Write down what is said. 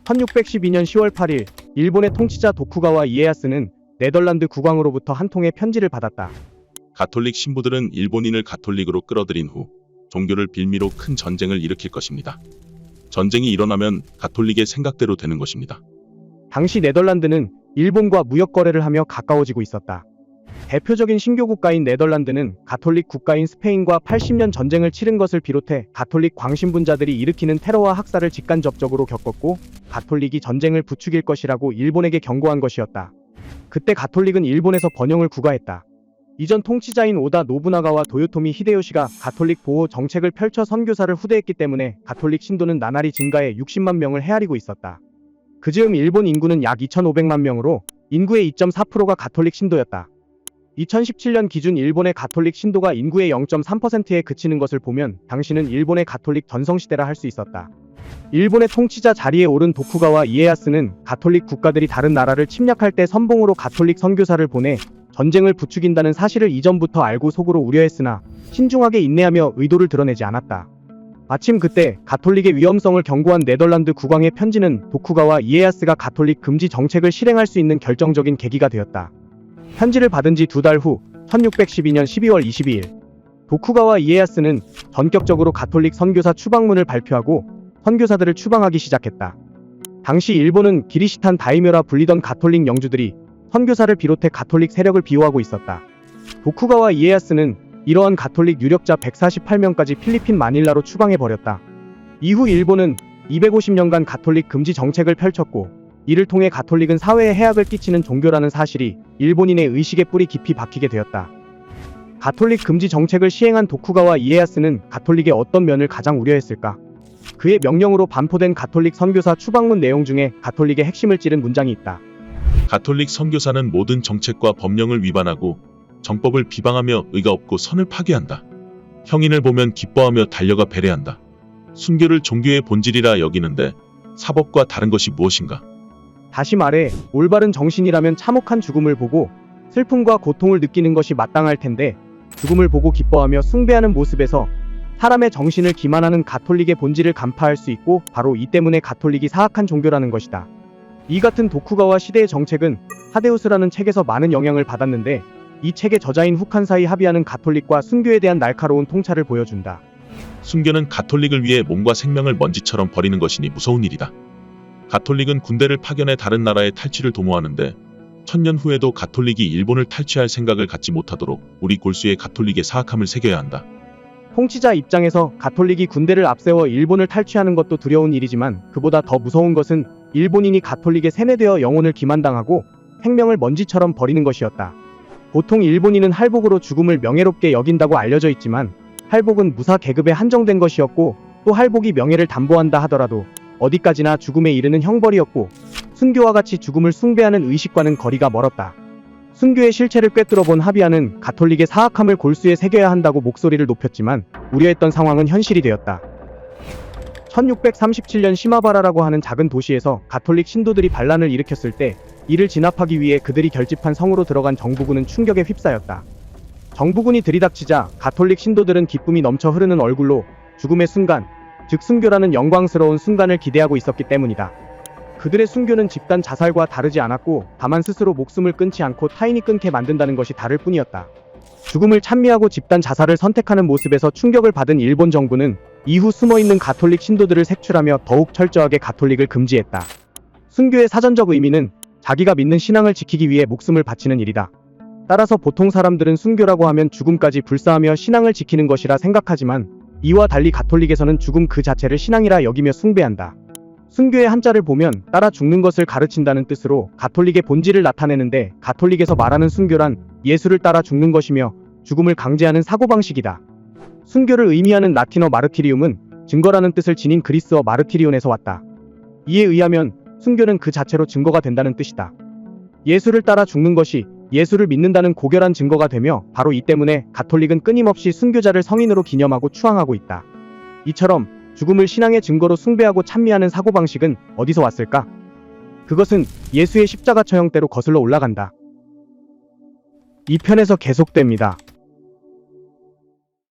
1612년 10월 8일 일본의 통치자 도쿠가와 이에야스는 네덜란드 국왕으로부터 한 통의 편지를 받았다. 가톨릭 신부들은 일본인을 가톨릭으로 끌어들인 후 종교를 빌미로 큰 전쟁을 일으킬 것입니다. 전쟁이 일어나면 가톨릭의 생각대로 되는 것입니다. 당시 네덜란드는 일본과 무역 거래를 하며 가까워지고 있었다. 대표적인 신교 국가인 네덜란드는 가톨릭 국가인 스페인과 80년 전쟁을 치른 것을 비롯해 가톨릭 광신분자들이 일으키는 테러와 학살을 직간접적으로 겪었고 가톨릭이 전쟁을 부추길 것이라고 일본에게 경고한 것이었다. 그때 가톨릭은 일본에서 번영을 구가했다. 이전 통치자인 오다 노부나가와 도요토미 히데요시가 가톨릭 보호 정책을 펼쳐 선교사를 후대했기 때문에 가톨릭 신도는 나날이 증가해 60만 명을 헤아리고 있었다. 그즈음 일본 인구는 약 2,500만 명으로 인구의 2.4%가 가톨릭 신도였다. 2017년 기준 일본의 가톨릭 신도가 인구의 0.3%에 그치는 것을 보면 당시는 일본의 가톨릭 전성시대라 할 수 있었다. 일본의 통치자 자리에 오른 도쿠가와 이에야스는 가톨릭 국가들이 다른 나라를 침략할 때 선봉으로 가톨릭 선교사를 보내 전쟁을 부추긴다는 사실을 이전부터 알고 속으로 우려했으나 신중하게 인내하며 의도를 드러내지 않았다. 마침 그때 가톨릭의 위험성을 경고한 네덜란드 국왕의 편지는 도쿠가와 이에야스가 가톨릭 금지 정책을 실행할 수 있는 결정적인 계기가 되었다. 편지를 받은 지 2달 후 1612년 12월 22일 도쿠가와 이에야스는 전격적으로 가톨릭 선교사 추방문을 발표하고 선교사들을 추방하기 시작했다. 당시 일본은 기리시탄 다이묘라 불리던 가톨릭 영주들이 선교사를 비롯해 가톨릭 세력을 비호하고 있었다. 도쿠가와 이에야스는 이러한 가톨릭 유력자 148명까지 필리핀 마닐라로 추방해버렸다. 이후 일본은 250년간 가톨릭 금지 정책을 펼쳤고 이를 통해 가톨릭은 사회에 해악을 끼치는 종교라는 사실이 일본인의 의식에 뿌리 깊이 박히게 되었다. 가톨릭 금지 정책을 시행한 도쿠가와 이에야스는 가톨릭의 어떤 면을 가장 우려했을까? 그의 명령으로 반포된 가톨릭 선교사 추방문 내용 중에 가톨릭의 핵심을 찌른 문장이 있다. 가톨릭 선교사는 모든 정책과 법령을 위반하고 정법을 비방하며 의가 없고 선을 파괴한다. 형인을 보면 기뻐하며 달려가 배려한다. 순교를 종교의 본질이라 여기는데 사법과 다른 것이 무엇인가? 다시 말해 올바른 정신이라면 참혹한 죽음을 보고 슬픔과 고통을 느끼는 것이 마땅할 텐데 죽음을 보고 기뻐하며 숭배하는 모습에서 사람의 정신을 기만하는 가톨릭의 본질을 간파할 수 있고 바로 이 때문에 가톨릭이 사악한 종교라는 것이다. 이 같은 도쿠가와 시대의 정책은 하데우스라는 책에서 많은 영향을 받았는데 이 책의 저자인 후칸사이 하비아는 가톨릭과 순교에 대한 날카로운 통찰을 보여준다. 순교는 가톨릭을 위해 몸과 생명을 먼지처럼 버리는 것이니 무서운 일이다. 가톨릭은 군대를 파견해 다른 나라의 탈취를 도모하는데 1000년 후에도 가톨릭이 일본을 탈취할 생각을 갖지 못하도록 우리 골수에 가톨릭의 사악함을 새겨야 한다. 통치자 입장에서 가톨릭이 군대를 앞세워 일본을 탈취하는 것도 두려운 일이지만 그보다 더 무서운 것은 일본인이 가톨릭에 세뇌되어 영혼을 기만당하고 생명을 먼지처럼 버리는 것이었다. 보통 일본인은 할복으로 죽음을 명예롭게 여긴다고 알려져 있지만 할복은 무사 계급에 한정된 것이었고 또 할복이 명예를 담보한다 하더라도 어디까지나 죽음에 이르는 형벌이었고 순교와 같이 죽음을 숭배하는 의식과는 거리가 멀었다. 순교의 실체를 꿰뚫어본 하비아는 가톨릭의 사악함을 골수에 새겨야 한다고 목소리를 높였지만 우려했던 상황은 현실이 되었다. 1637년 시마바라라고 하는 작은 도시에서 가톨릭 신도들이 반란을 일으켰을 때 이를 진압하기 위해 그들이 결집한 성으로 들어간 정부군은 충격에 휩싸였다. 정부군이 들이닥치자 가톨릭 신도들은 기쁨이 넘쳐 흐르는 얼굴로 죽음의 순간, 즉 순교라는 영광스러운 순간을 기대하고 있었기 때문이다. 그들의 순교는 집단 자살과 다르지 않았고 다만 스스로 목숨을 끊지 않고 타인이 끊게 만든다는 것이 다를 뿐이었다. 죽음을 찬미하고 집단 자살을 선택하는 모습에서 충격을 받은 일본 정부는 이후 숨어있는 가톨릭 신도들을 색출하며 더욱 철저하게 가톨릭을 금지했다. 순교의 사전적 의미는 자기가 믿는 신앙을 지키기 위해 목숨을 바치는 일이다. 따라서 보통 사람들은 순교라고 하면 죽음까지 불사하며 신앙을 지키는 것이라 생각하지만 이와 달리 가톨릭에서는 죽음 그 자체를 신앙이라 여기며 숭배한다. 순교의 한자를 보면 따라 죽는 것을 가르친다는 뜻으로 가톨릭의 본질을 나타내는데 가톨릭에서 말하는 순교란 예수를 따라 죽는 것이며 죽음을 강제하는 사고방식이다. 순교를 의미하는 라틴어 마르티리움은 증거라는 뜻을 지닌 그리스어 마르티리온에서 왔다. 이에 의하면 순교는 그 자체로 증거가 된다는 뜻이다. 예수를 따라 죽는 것이 예수를 믿는다는 고결한 증거가 되며 바로 이 때문에 가톨릭은 끊임없이 순교자를 성인으로 기념하고 추앙하고 있다. 이처럼 죽음을 신앙의 증거로 숭배하고 찬미하는 사고방식은 어디서 왔을까? 그것은 예수의 십자가 처형대로 거슬러 올라간다. 2편에서 계속됩니다.